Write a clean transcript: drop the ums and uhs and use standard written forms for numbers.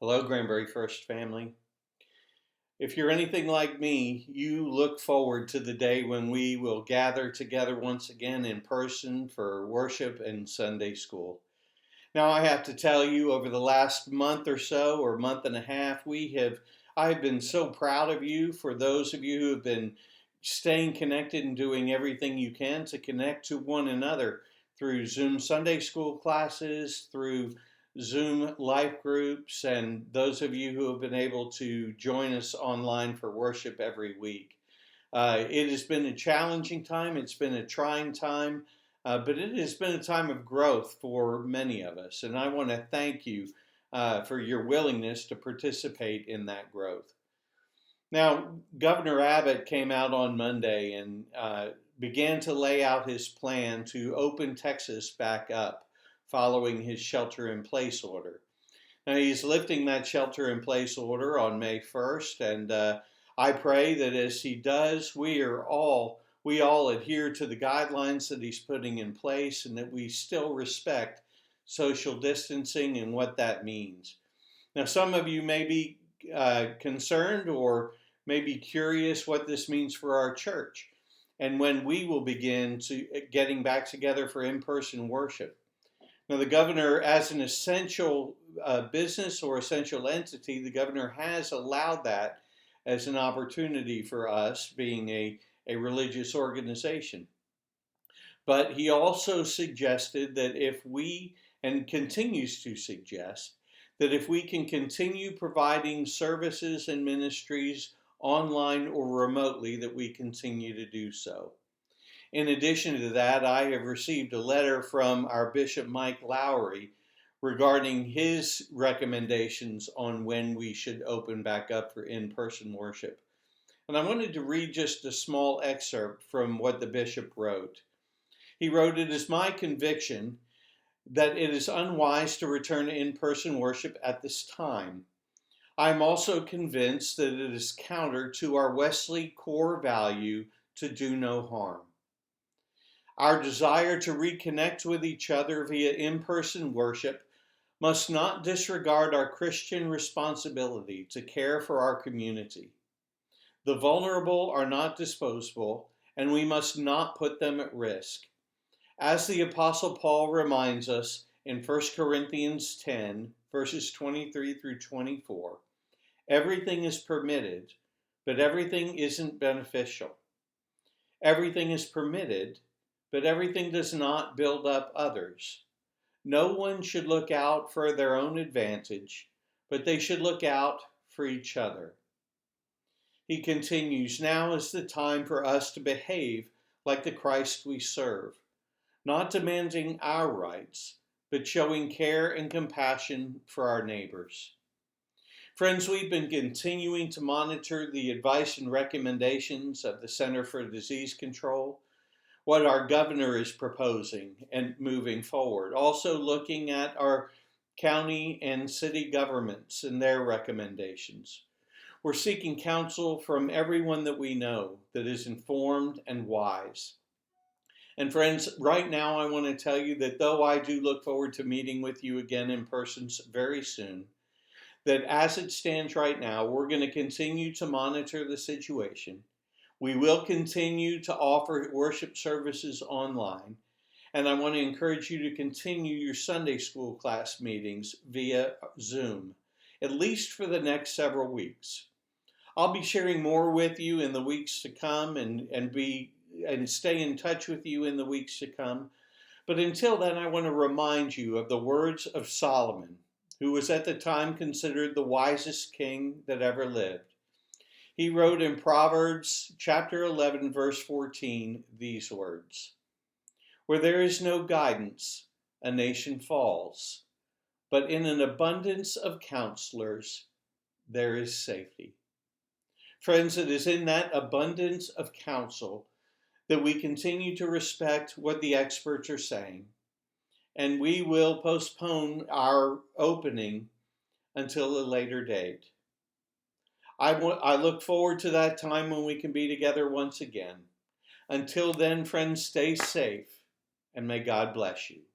Hello, Granbury First family. If you're anything like me, you look forward to the day when we will gather together once again in person for worship and Sunday school. Now, I have to tell you, over the last month or so, or month and a half, I've been so proud of you, for those of you who have been staying connected and doing everything you can to connect to one another through Zoom Sunday school classes, through Zoom life groups, and those of you who have been able to join us online for worship every week. It has been a challenging time, it's been a trying time, but it has been a time of growth for many of us. And I want to thank you for your willingness to participate in that growth. Now, Governor Abbott came out on Monday and began to lay out his plan to open Texas back up following his shelter in place order. Now, he's lifting that shelter in place order on May 1st, and I pray that as he does, we all adhere to the guidelines that he's putting in place, and that we still respect social distancing and what that means. Now, some of you may be concerned or may be curious what this means for our church and when we will begin to getting back together for in-person worship. Now, the governor, as an essential business or essential entity, the governor has allowed that as an opportunity for us, being a religious organization. But he also suggested that if we, and continues to suggest, that if we can continue providing services and ministries online or remotely, that we continue to do so. In addition to that, I have received a letter from our Bishop Mike Lowry regarding his recommendations on when we should open back up for in-person worship. And I wanted to read just a small excerpt from what the bishop wrote. He wrote, "It is my conviction that it is unwise to return to in-person worship at this time. I am also convinced that it is counter to our Wesley core value to do no harm. Our desire to reconnect with each other via in-person worship must not disregard our Christian responsibility to care for our community. The vulnerable are not disposable, and we must not put them at risk. As the Apostle Paul reminds us in 1 Corinthians 10, verses 23 through 24, everything is permitted, but everything isn't beneficial. Everything is permitted, but everything does not build up others. No one should look out for their own advantage, but they should look out for each other." He continues, "Now is the time for us to behave like the Christ we serve, not demanding our rights, but showing care and compassion for our neighbors." Friends, we've been continuing to monitor the advice and recommendations of the Center for Disease Control, what our governor is proposing and moving forward. Also looking at our county and city governments and their recommendations. We're seeking counsel from everyone that we know that is informed and wise. And friends, right now I want to tell you that though I do look forward to meeting with you again in person very soon, that as it stands right now, we're going to continue to monitor the situation. We will continue to offer worship services online, and I want to encourage you to continue your Sunday school class meetings via Zoom, at least for the next several weeks. I'll be sharing more with you in the weeks to come and stay in touch with you in the weeks to come. But until then, I want to remind you of the words of Solomon, who was at the time considered the wisest king that ever lived. He wrote in Proverbs chapter 11, verse 14, these words, "Where there is no guidance, a nation falls, but in an abundance of counselors, there is safety." Friends, it is in that abundance of counsel that we continue to respect what the experts are saying, and we will postpone our opening until a later date. I look forward to that time when we can be together once again. Until then, friends, stay safe, and may God bless you.